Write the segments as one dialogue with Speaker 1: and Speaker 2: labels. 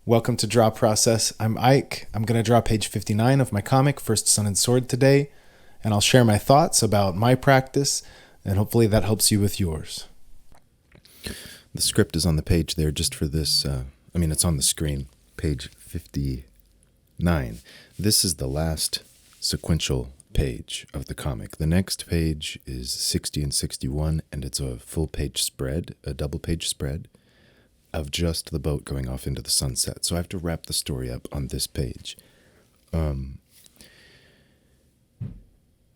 Speaker 1: Welcome to Draw Process. I'm Ike. I'm going to draw page 59 of my comic, First Sun and Sword, today, and I'll share my thoughts about my practice, and hopefully that helps you with yours.
Speaker 2: The script is on the page there just for this. It's on the screen, page 59. This is the last sequential page of the comic. The next page is 60 and 61, and it's a full page spread, a double page spread of just the boat going off into the sunset. So I have to wrap the story up on this page.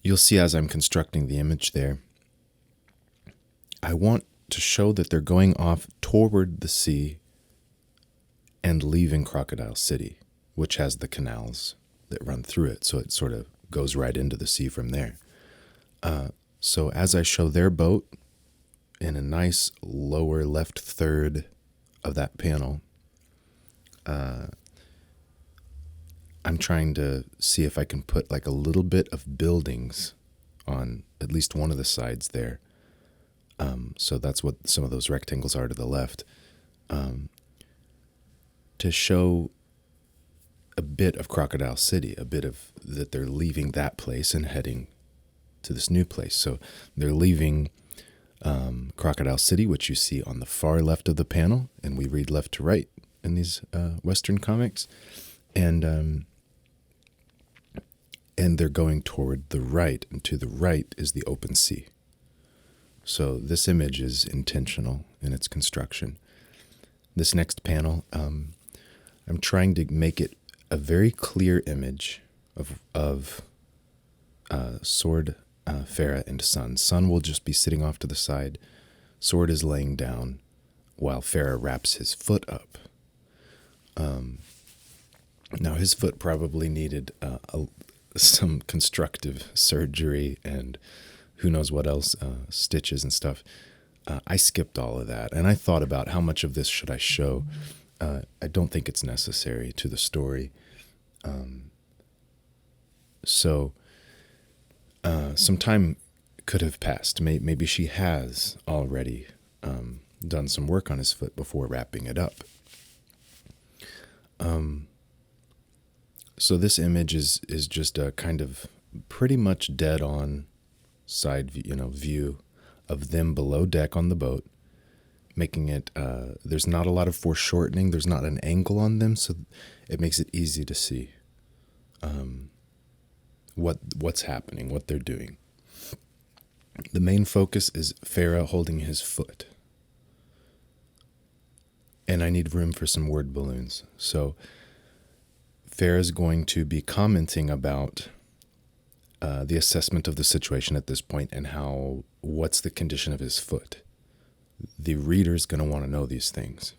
Speaker 2: You'll see as I'm constructing the image there, I want to show that they're going off toward the sea and leaving Crocodile City, which has the canals that run through it. So it sort of goes right into the sea from there. So as I show their boat in a nice lower left third of that panel, I'm trying to see if I can put like a little bit of buildings on at least one of the sides there. So that's what some of those rectangles are to the left, to show a bit of Crocodile City, a bit of that they're leaving that place and heading to this new place. So they're leaving Crocodile City, which you see on the far left of the panel, and we read left to right in these Western comics, and they're going toward the right, and to the right is the open sea. So this image is intentional in its construction. This next panel, I'm trying to make it a very clear image of Sword, Farah, and Sun. Sun will just be sitting off to the side. Sword is laying down while Farah wraps his foot up. Now his foot probably needed some constructive surgery and who knows what else, stitches and stuff. I skipped all of that, and I thought about how much of this should I show. I don't think it's necessary to the story. So some time could have passed. Maybe she has already done some work on his foot before wrapping it up. So this image is just a kind of pretty much dead on side view of them below deck on the boat, making it there's not a lot of foreshortening, there's not an angle on them, so it makes it easy to see what's happening, what they're doing. The main focus is Farah holding his foot, and I need room for some word balloons. So Farah's going to be commenting about the assessment of the situation at this point and what's the condition of his foot. The reader's going to want to know these things.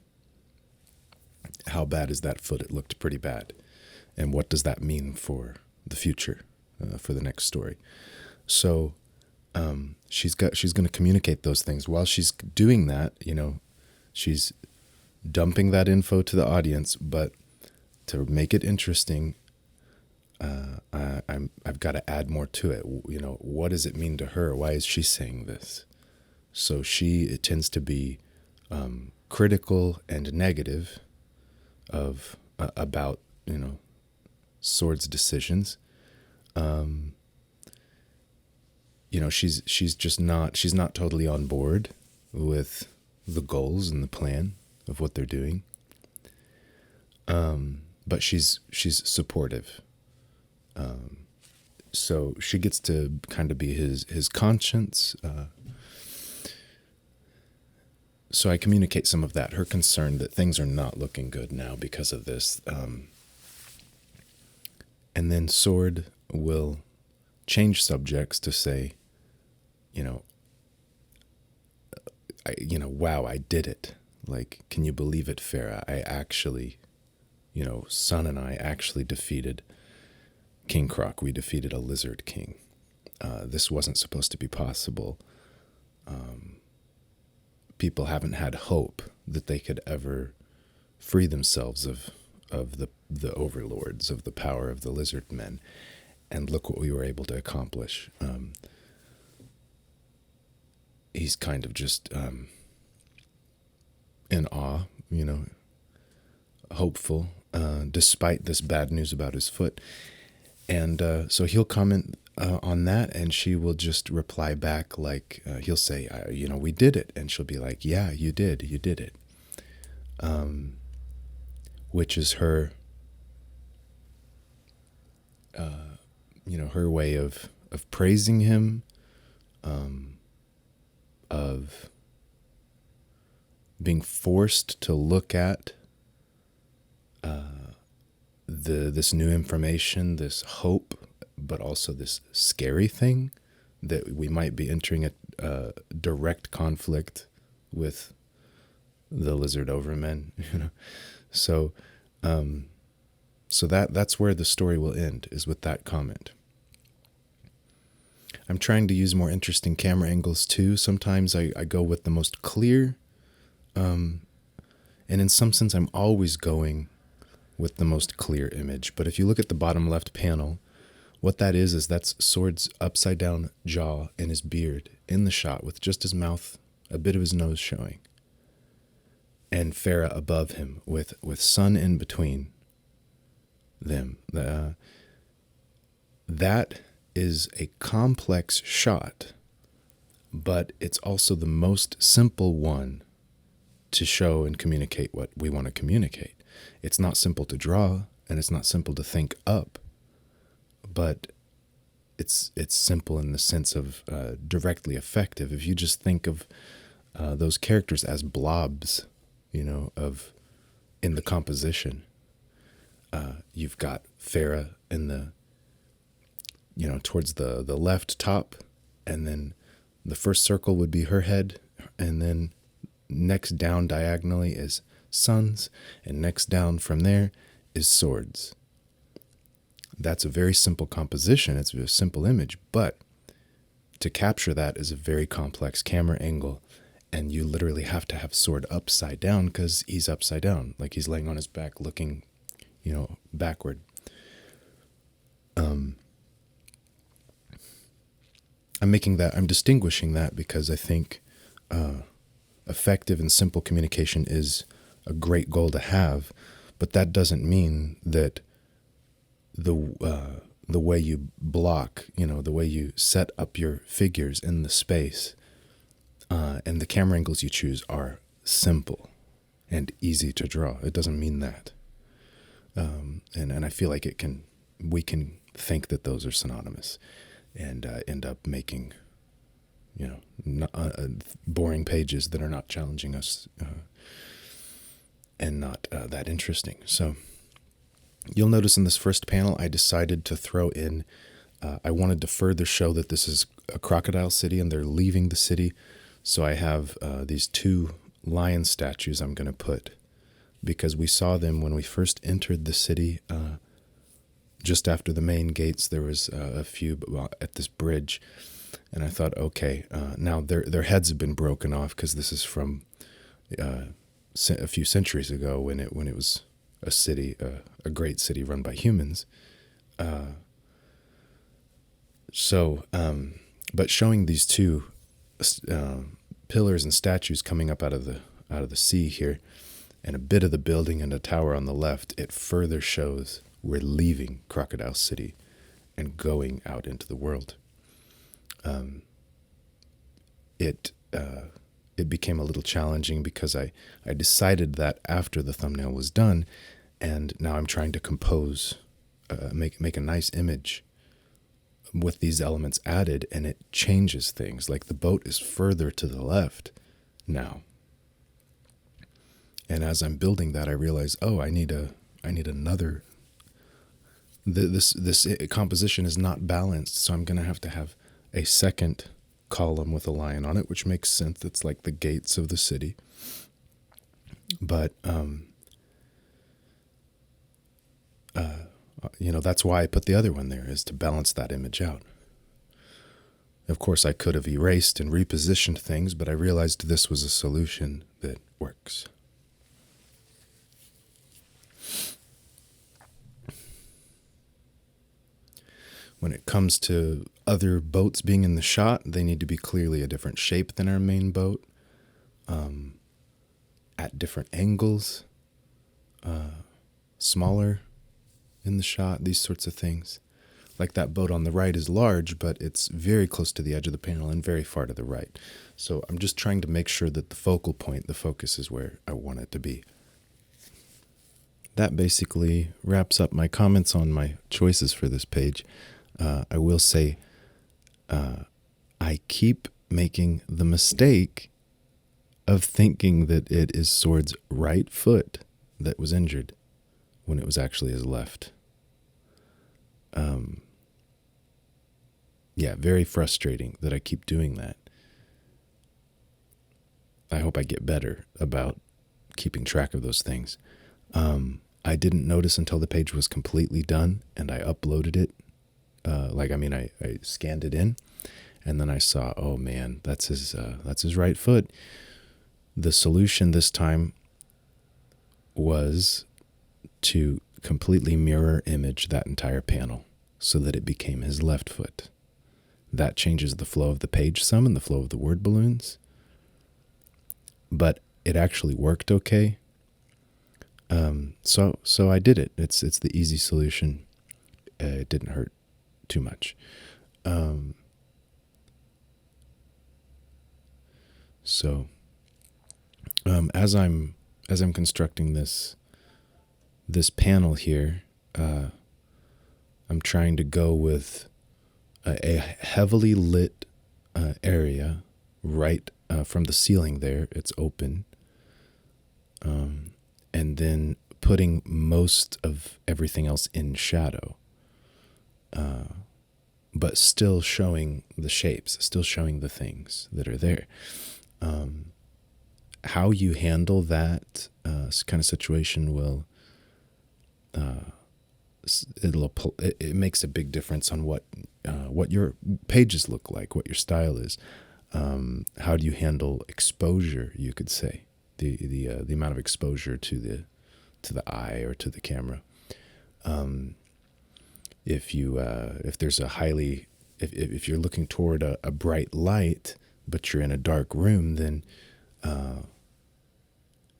Speaker 2: How bad is that foot? It looked pretty bad. And what does that mean for the future, for the next story? So she's going to communicate those things. While she's doing that, she's dumping that info to the audience, but to make it interesting, I've got to add more to it. What does it mean to her? Why is she saying this? So it tends to be critical and negative about Sword's decisions. She's not totally on board with the goals and the plan of what they're doing. But she's supportive. So she gets to kind of be his conscience. So I communicate some of that, her concern that things are not looking good now because of this. And then Sword will change subjects to say, wow, I did it. Like, can you believe it, Farah? I actually, Sun and I actually defeated King Croc. We defeated a lizard king. This wasn't supposed to be possible. People haven't had hope that they could ever free themselves of the overlords, of the power of the lizard men. And look what we were able to accomplish. He's kind of just in awe, hopeful, despite this bad news about his foot. And so he'll comment on that, and she will just reply back like, he'll say, we did it. And she'll be like, yeah, you did it. Which is her, her way of praising him, of being forced to look at this new information, this hope, but also this scary thing that we might be entering a direct conflict with the lizard overmen. So that's where the story will end, is with that comment. I'm trying to use more interesting camera angles too. Sometimes I go with the most clear, and in some sense I'm always going with the most clear image. But if you look at the bottom left panel, what that is that's Sword's upside down jaw and his beard in the shot, with just his mouth, a bit of his nose showing, and Farah above him with sun in between them. That is a complex shot, but it's also the most simple one to show and communicate what we want to communicate. It's not simple to draw, and it's not simple to think up, but it's simple in the sense of directly effective. If you just think of those characters as blobs, in the composition, you've got Farah in the, towards the left top, and then the first circle would be her head, and then next down diagonally is Sun's, and next down from there is Sword's. That's a very simple composition. It's a simple image, but to capture that is a very complex camera angle, and you literally have to have Sword upside down, because he's upside down, like he's laying on his back looking, backward. I'm distinguishing that because I think effective and simple communication is a great goal to have, but that doesn't mean that the way you block, the way you set up your figures in the space, and the camera angles you choose are simple and easy to draw. It doesn't mean that. And I feel like we can think that those are synonymous, and end up making, boring pages that are not challenging us, and not that interesting. So you'll notice in this first panel, I decided to throw in, I wanted to further show that this is a crocodile city and they're leaving the city. So I have these two lion statues I'm going to put, because we saw them when we first entered the city. Just after the main gates, there was a few at this bridge, and I thought, okay, now their heads have been broken off, because this is from a few centuries ago when it was a city, a great city run by humans. But showing these two pillars and statues coming up out of the sea here, and a bit of the building and a tower on the left, it further shows we're leaving Crocodile City and going out into the world. It became a little challenging because I decided that after the thumbnail was done, and now I'm trying to compose, make a nice image with these elements added, and it changes things. Like the boat is further to the left now. And as I'm building that, I realize, I need another. This composition is not balanced, so I'm going to have a second column with a lion on it, which makes sense. It's like the gates of the city. But that's why I put the other one there, is to balance that image out. Of course, I could have erased and repositioned things, but I realized this was a solution that works. When it comes to other boats being in the shot, they need to be clearly a different shape than our main boat, at different angles, smaller in the shot, these sorts of things. Like that boat on the right is large, but it's very close to the edge of the panel and very far to the right. So I'm just trying to make sure that the focal point, the focus, is where I want it to be. That basically wraps up my comments on my choices for this page. I will say I keep making the mistake of thinking that it is Sword's right foot that was injured when it was actually his left. Yeah, very frustrating that I keep doing that. I hope I get better about keeping track of those things. I didn't notice until the page was completely done and I uploaded it. I scanned it in, and then I saw, oh man, that's his right foot. The solution this time was to completely mirror image that entire panel so that it became his left foot. That changes the flow of the page some and the flow of the word balloons. But it actually worked okay. So I did it. It's the easy solution. It didn't hurt too much. As I'm constructing this panel here, I'm trying to go with a heavily lit area right from the ceiling there. It's open. And then putting most of everything else in shadow, but still showing the shapes, still showing the things that are there. How you handle that kind of situation will, it makes a big difference on what your pages look like, what your style is. How do you handle exposure, you could say, the amount of exposure to the eye or to the camera. If there's if you're looking toward a bright light, but you're in a dark room, then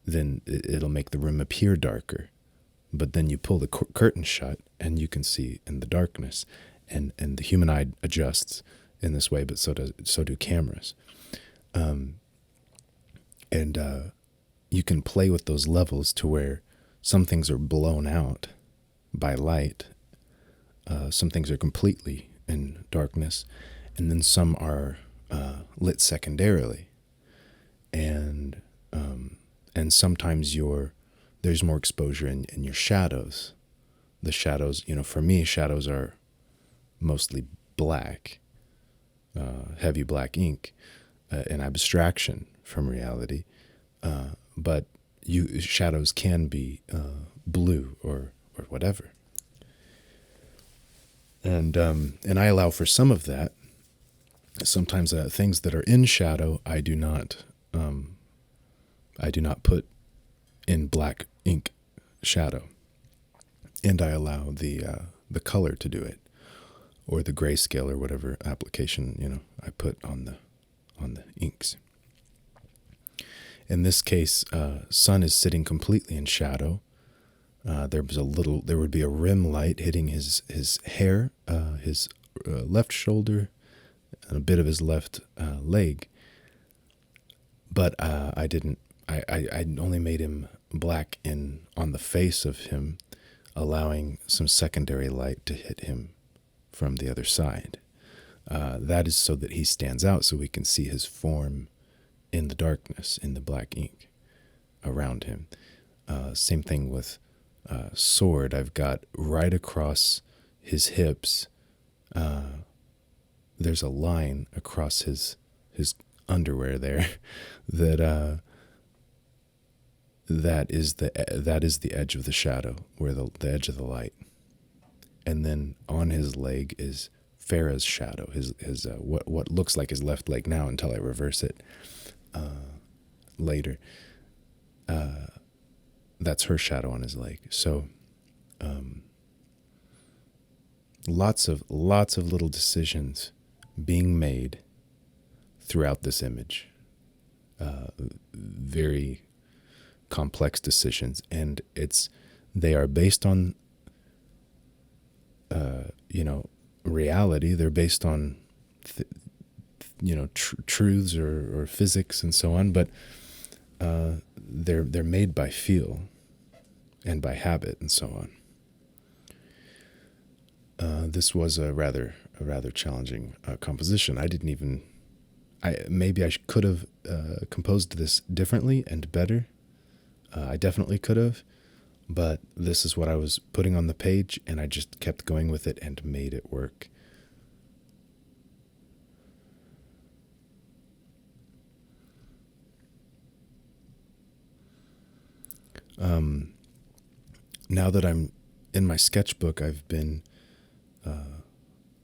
Speaker 2: it'll make the room appear darker. But then you pull the curtain shut and you can see in the darkness, and the human eye adjusts in this way, but so do cameras. You can play with those levels to where some things are blown out by light, some things are completely in darkness, and then some are lit secondarily, and sometimes there's more exposure in your shadows. The shadows, for me, shadows are mostly black, heavy black ink, an abstraction from reality. But shadows can be blue or whatever. And I allow for some of that. Sometimes things that are in shadow, I do not put in black ink shadow, and I allow the color to do it, or the grayscale or whatever application I put on the inks. In this case, sun is sitting completely in shadow. There would be a rim light hitting his hair, his left shoulder, and a bit of his left leg. But I only made him black on the face of him, allowing some secondary light to hit him from the other side. That is so that he stands out, so we can see his form in the darkness, in the black ink around him. Same thing with Sword. I've got right across his hips, there's a line across his underwear there that is the edge of the shadow, where the edge of the light. And then on his leg is Farah's shadow, his what looks like his left leg now until I reverse it later. That's her shadow on his leg. So lots of little decisions being made throughout this image. Very complex decisions, and it's They are based on, reality. They're based on, truths or physics and so on. But they're made by feel and by habit and so on. This was a rather challenging composition. Maybe I could have composed this differently and better. I definitely could have, but this is what I was putting on the page, and I just kept going with it and made it work. Now that I'm in my sketchbook, I've been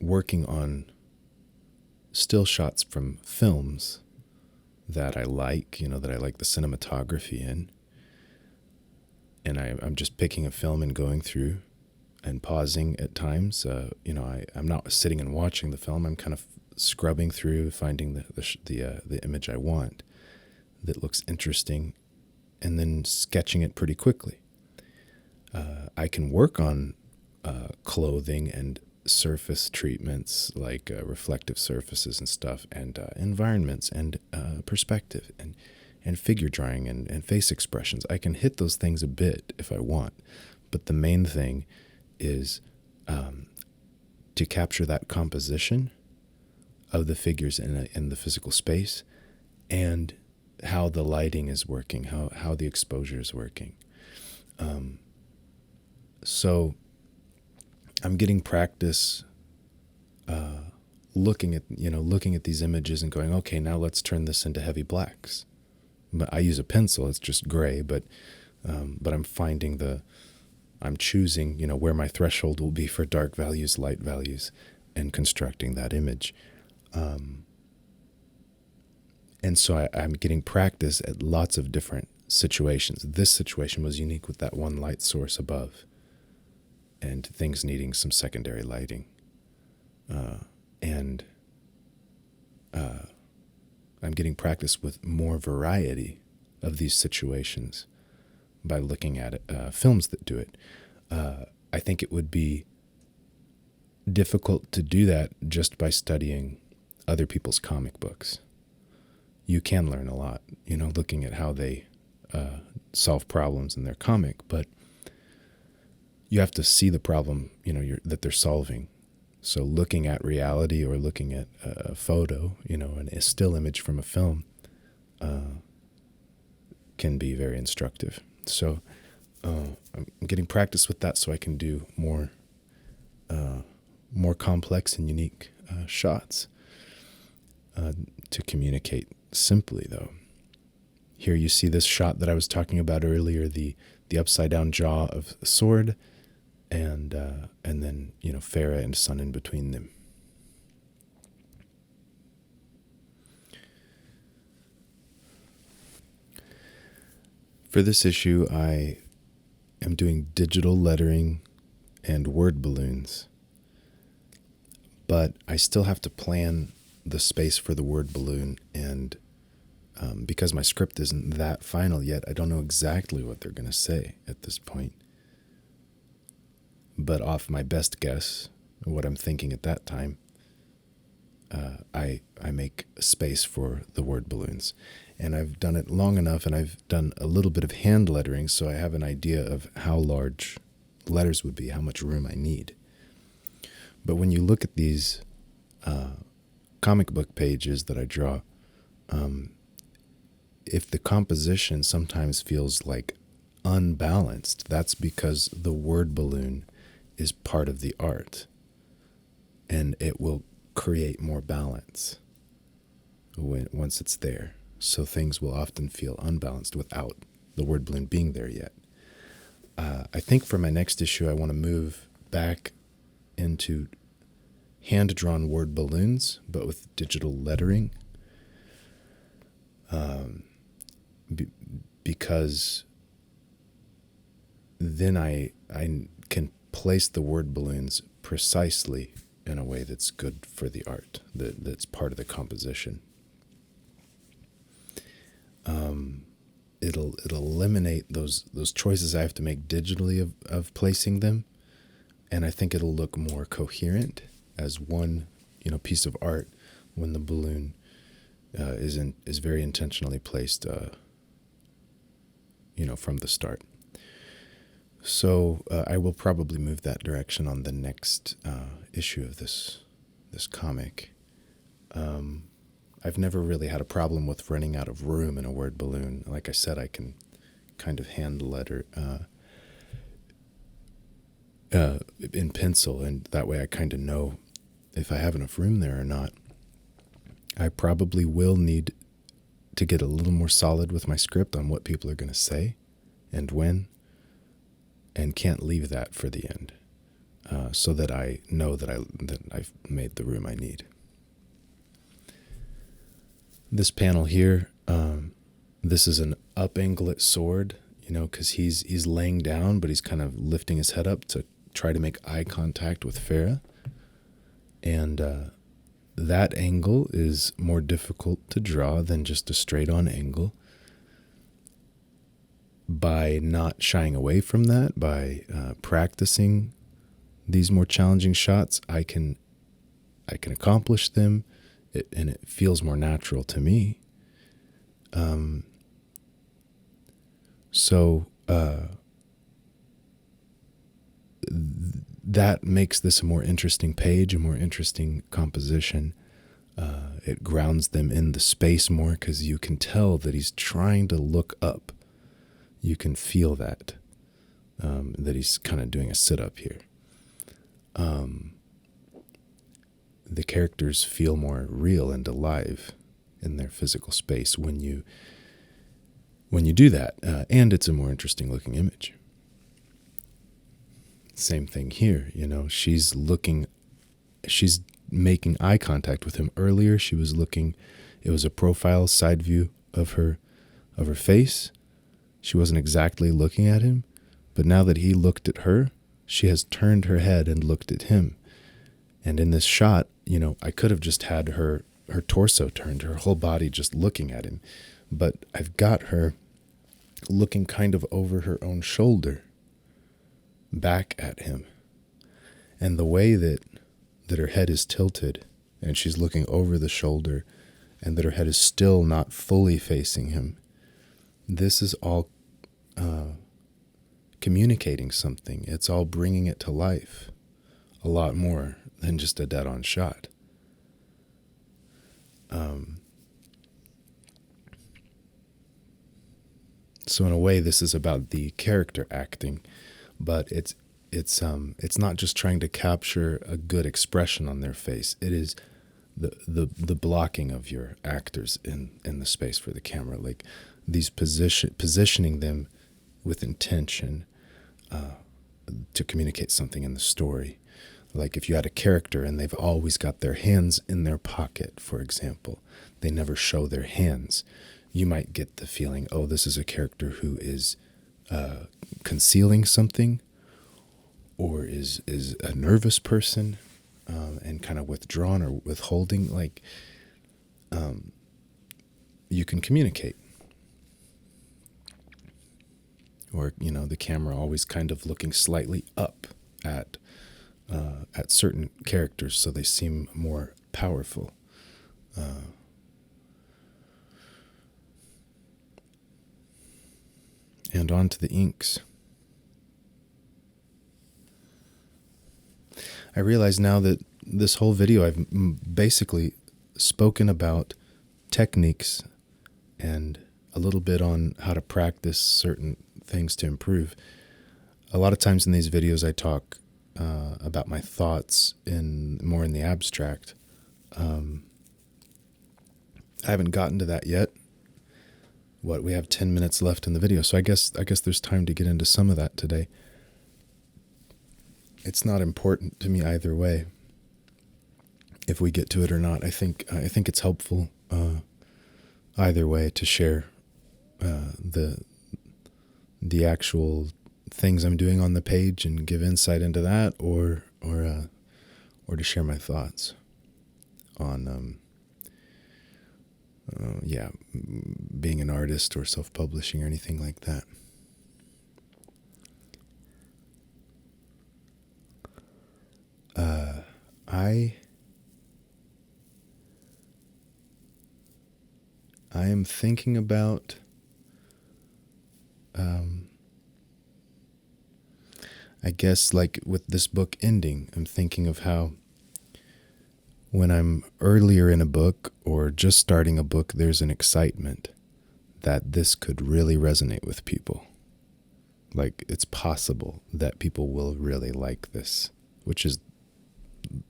Speaker 2: working on still shots from films that I like, that I like the cinematography in. And I'm just picking a film and going through and pausing at times. I'm not sitting and watching the film. I'm kind of scrubbing through, finding the image I want that looks interesting, and then sketching it pretty quickly. I can work on clothing and surface treatments like reflective surfaces and stuff, and environments and perspective and figure drawing and face expressions. I can hit those things a bit if I want, but the main thing is to capture that composition of the figures in the physical space, and how the lighting is working, how the exposure is working. So I'm getting practice looking at these images and going, okay, now let's turn this into heavy blacks. But I use a pencil; it's just gray. But I'm I'm choosing, where my threshold will be for dark values, light values, and constructing that image. And so I'm getting practice at lots of different situations. This situation was unique with that one light source above, and things needing some secondary lighting. And I'm getting practice with more variety of these situations by looking at films that do it. I think it would be difficult to do that just by studying other people's comic books. You can learn a lot, looking at how they solve problems in their comic, but you have to see the problem, that they're solving. So looking at reality or looking at a photo, a still image from a film, can be very instructive. So I'm getting practice with that so I can do more complex and unique shots to communicate simply, though. Here you see this shot that I was talking about earlier, the upside down jaw of the sword, and then Farah and Sun in between them. For this issue, I am doing digital lettering and word balloons, but I still have to plan the space for the word balloon, and because my script isn't that final yet, I don't know exactly what they're going to say at this point. But off my best guess, what I'm thinking at that time, I make space for the word balloons. And I've done it long enough, and I've done a little bit of hand lettering, so I have an idea of how large letters would be, how much room I need. But when you look at these comic book pages that I draw, if the composition sometimes feels like unbalanced, that's because the word balloon is part of the art, and it will create more balance once it's there. So things will often feel unbalanced without the word balloon being there yet. I think for my next issue, I want to move back into hand-drawn word balloons, but with digital lettering, because then I can place the word balloons precisely in a way that's good for the art, that's part of the composition. it'll eliminate those choices I have to make digitally of placing them, and I think it'll look more coherent as one, piece of art when the balloon is very intentionally placed, from the start. So I will probably move that direction on the next issue of this comic. I've never really had a problem with running out of room in a word balloon. Like I said, I can kind of hand letter in pencil, and that way I kind of know if I have enough room there or not. I probably will need to get a little more solid with my script on what people are going to say and when, and can't leave that for the end, so that I know that I've made the room I need. This panel here, this is an up-anglet sword, because he's laying down, but he's kind of lifting his head up to try to make eye contact with Farah. And that angle is more difficult to draw than just a straight-on angle. By not shying away from that, by practicing these more challenging shots, I can accomplish them. And it feels more natural to me. So that makes this a more interesting page, a more interesting composition. It grounds them in the space more because you can tell that he's trying to look up. You can feel that he's kind of doing a sit-up here. The characters feel more real and alive in their physical space when you do that, and it's a more interesting looking image. Same thing here, she's making eye contact with him. Earlier she was looking, it was a profile side view of her face. She wasn't exactly looking at him, but now that he looked at her, she has turned her head and looked at him. And in this shot, I could have just had her torso turned, her whole body just looking at him. But I've got her looking kind of over her own shoulder, back at him. And the way that her head is tilted, and she's looking over the shoulder, and that her head is still not fully facing him, this is all communicating something. It's all bringing it to life a lot more than just a dead-on shot. So in a way, this is about the character acting, but it's not just trying to capture a good expression on their face. It is the blocking of your actors in the space for the camera, like these positioning them with intention to communicate something in the story. Like if you had a character and they've always got their hands in their pocket, for example, they never show their hands, you might get the feeling, oh, this is a character who is concealing something, or is a nervous person and kind of withdrawn or withholding. Like you can communicate. Or, the camera always kind of looking slightly up at certain characters so they seem more powerful. And on to the inks. I realize now that this whole video I've basically spoken about techniques and a little bit on how to practice certain things to improve. A lot of times in these videos I talk about my thoughts more in the abstract. I haven't gotten to that yet. We have 10 minutes left in the video, so I guess there's time to get into some of that today. It's not important to me either way, if we get to it or not. I think it's helpful either way to share the actual things I'm doing on the page and give insight into that, or to share my thoughts on being an artist or self-publishing or anything like that. I am thinking about I guess like with this book ending, I'm thinking of how when I'm earlier in a book or just starting a book, there's an excitement that this could really resonate with people. Like it's possible that people will really like this,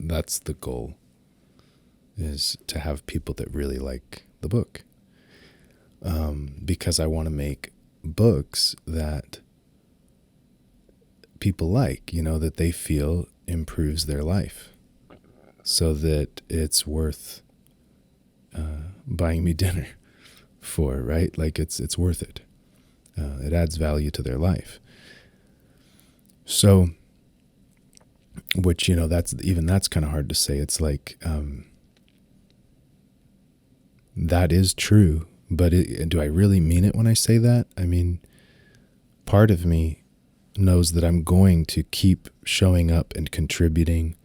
Speaker 2: that's the goal, is to have people that really like the book. Because I want to make books that people like, that they feel improves their life, so that it's worth buying me dinner for, right? Like it's worth it. It adds value to their life. So, which, that's kind of hard to say. It's like, that is true, but do I really mean it when I say that? I mean, part of me knows that I'm going to keep showing up and contributing,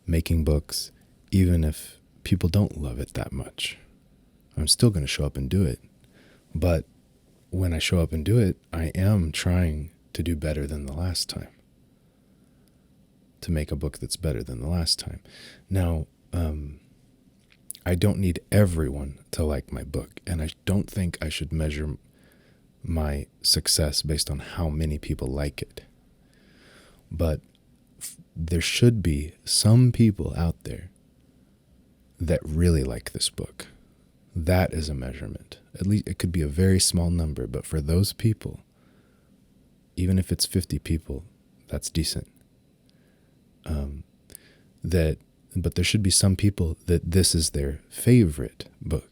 Speaker 2: making books, even if people don't love it that much. I'm still going to show up and do it. But when I show up and do it, I am trying to do better than the last time, to make a book that's better than the last time. Now, I don't need everyone to like my book, and I don't think I should measure my success based on how many people like it. But there should be some people out there that really like this book. That is a measurement. At least it could be a very small number, but for those people, even if it's 50 people, that's decent. But there should be some people that this is their favorite book.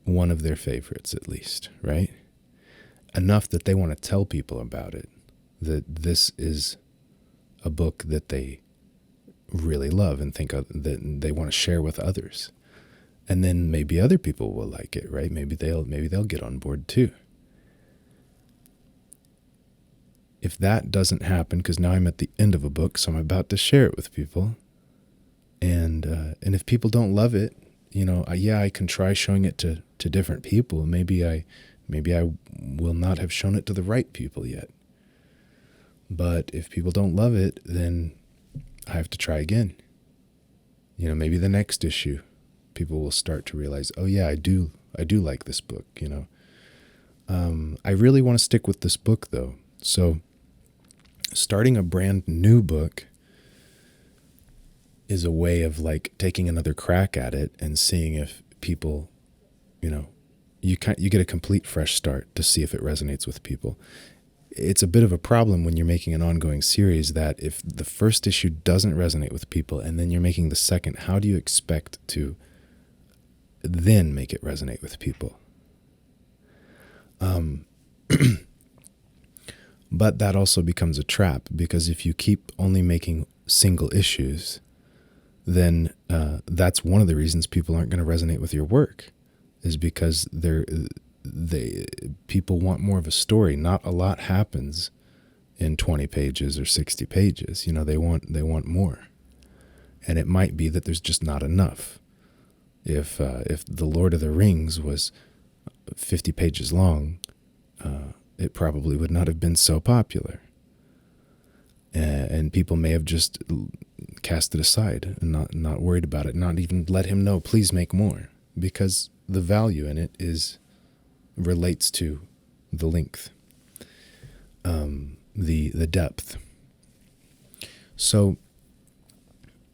Speaker 2: One of their favorites, at least, right? Enough that they want to tell people about it, that this is a book that they really love and think that they want to share with others. And then maybe other people will like it, right? Maybe they'll get on board too. If that doesn't happen, because now I'm at the end of a book, so I'm about to share it with people, and if people don't love it, I can try showing it to different people. Maybe I will not have shown it to the right people yet. But if people don't love it, then I have to try again. Maybe the next issue, people will start to realize, oh yeah, I do like this book. I really want to stick with this book though. So starting a brand new book is a way of like taking another crack at it and seeing if people, you get a complete fresh start to see if it resonates with people. It's a bit of a problem when you're making an ongoing series that if the first issue doesn't resonate with people and then you're making the second, how do you expect to then make it resonate with people? But that also becomes a trap, because if you keep only making single issues, then that's one of the reasons people aren't going to resonate with your work, is because people want more of a story. Not a lot happens in 20 pages or 60 pages. They want more. And it might be that there's just not enough. If The Lord of the Rings was 50 pages long, it probably would not have been so popular. And people may have just cast it aside and not worried about it, not even let him know, please make more, because the value in it relates to the length, the depth. So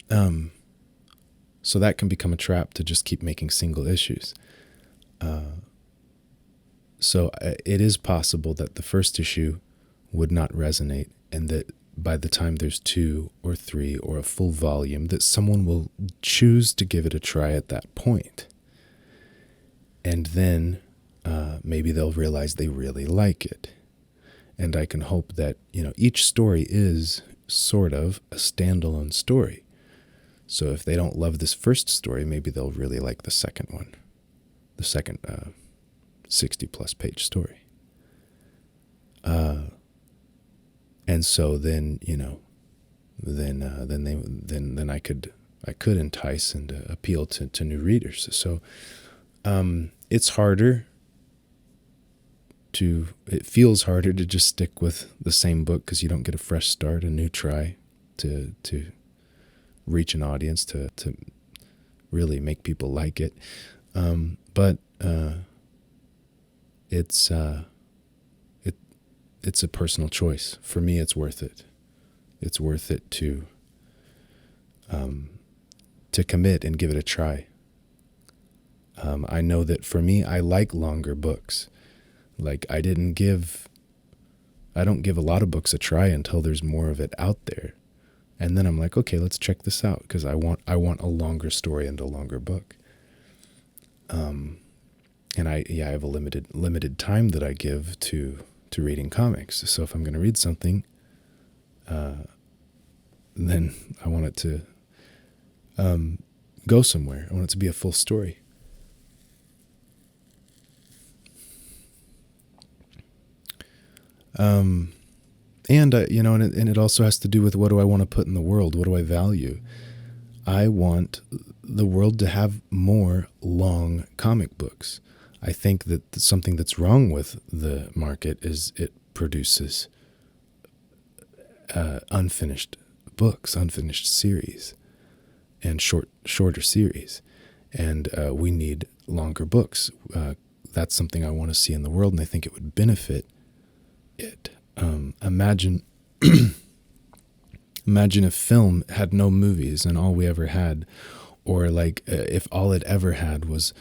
Speaker 2: that can become a trap to just keep making single issues. So it is possible that the first issue would not resonate, and that by the time there's 2 or 3 or a full volume, that someone will choose to give it a try at that point. And then maybe they'll realize they really like it. And I can hope that, each story is sort of a standalone story. So if they don't love this first story, maybe they'll really like the second one, the second 60 plus page story. And so then, then I could entice and appeal to new readers. So it feels harder to just stick with the same book because you don't get a fresh start, a new try to reach an audience, to really make people like it. But it's a personal choice. For me, it's worth it. It's worth it to commit and give it a try. I know that for me, I like longer books. Like I don't give a lot of books a try until there's more of it out there. And then I'm like, okay, let's check this out because I want a longer story and a longer book. And I have a limited time that I give to reading comics. So if I'm going to read something, then I want it to go somewhere. I want it to be a full story. And it also has to do with what do I want to put in the world? What do I value? I want the world to have more long comic books. I think that something that's wrong with the market is it produces unfinished books, unfinished series, and shorter series. And we need longer books. That's something I want to see in the world, and I think it would benefit it. Imagine if film had no movies and all we ever had, or if all it ever had was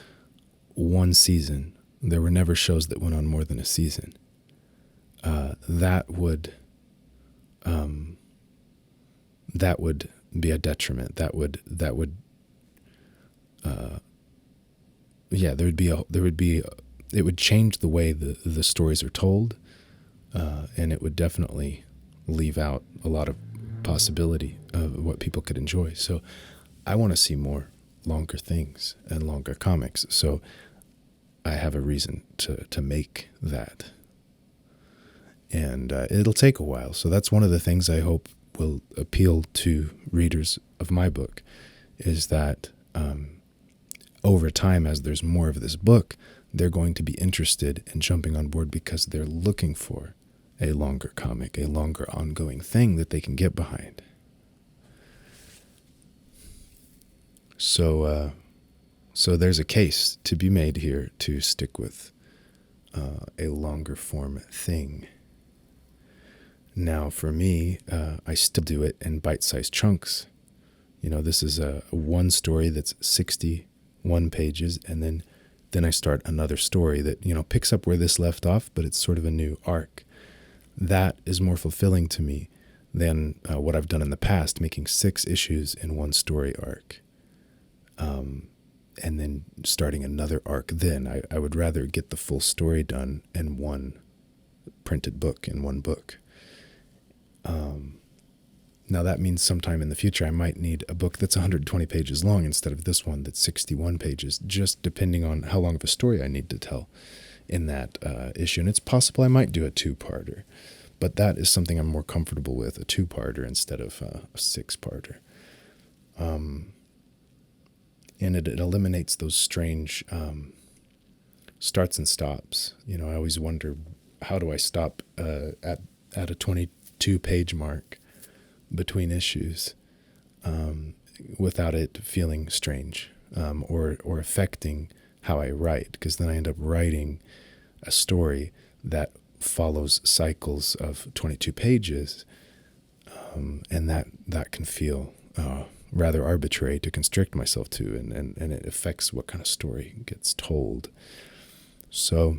Speaker 2: one season. There were never shows that went on more than a season. That would be a detriment. It would change the way the stories are told. And it would definitely leave out a lot of possibility of what people could enjoy. So I want to see more longer things and longer comics. So I have a reason to make that. And it'll take a while. So that's one of the things I hope will appeal to readers of my book, is that over time, as there's more of this book, they're going to be interested in jumping on board because they're looking for a longer comic, a longer ongoing thing that they can get behind. So there's a case to be made here to stick with a longer form thing. Now, for me, I still do it in bite-sized chunks. This is a one story that's 61 pages, and then I start another story that, picks up where this left off, but it's sort of a new arc. That is more fulfilling to me than what I've done in the past, making 6 issues in one story arc. And then starting another arc then. I would rather get the full story done in one printed book, in one book. Now that means sometime in the future I might need a book that's 120 pages long instead of this one that's 61 pages, just depending on how long of a story I need to tell in that issue. And it's possible I might do a 2-parter, but that is something I'm more comfortable with, a 2-parter instead of a 6-parter. And it eliminates those strange starts and stops. I always wonder, how do I stop at a 22-page mark between issues without it feeling strange or affecting how I write? Because then I end up writing a story that follows cycles of 22 pages, and that can feel rather arbitrary to constrict myself to, and it affects what kind of story gets told. So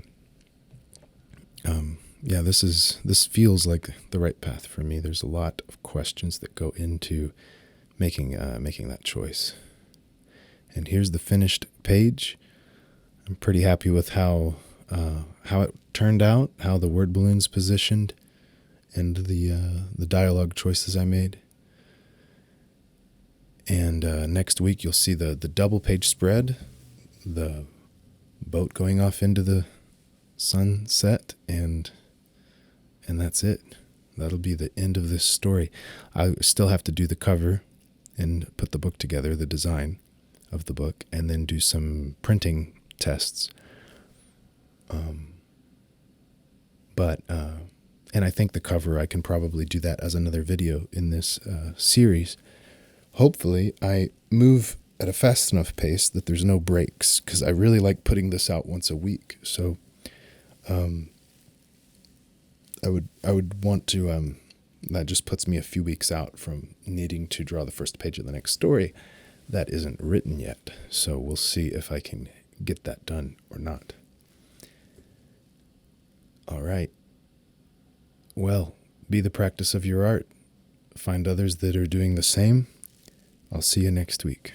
Speaker 2: this feels like the right path for me. There's a lot of questions that go into making that choice. And here's the finished page. I'm pretty happy with how it turned out, how the word balloon's positioned, and the dialogue choices I made. And next week you'll see the double page spread, the boat going off into the sunset, and that's it. That'll be the end of this story. I still have to do the cover and put the book together, the design of the book, and then do some printing tests. And I think the cover, I can probably do that as another video in this series. Hopefully I move at a fast enough pace that there's no breaks, because I really like putting this out once a week. So I would want to, that just puts me a few weeks out from needing to draw the first page of the next story that isn't written yet. So we'll see if I can get that done or not. All right. Well, be the practice of your art. Find others that are doing the same. I'll see you next week.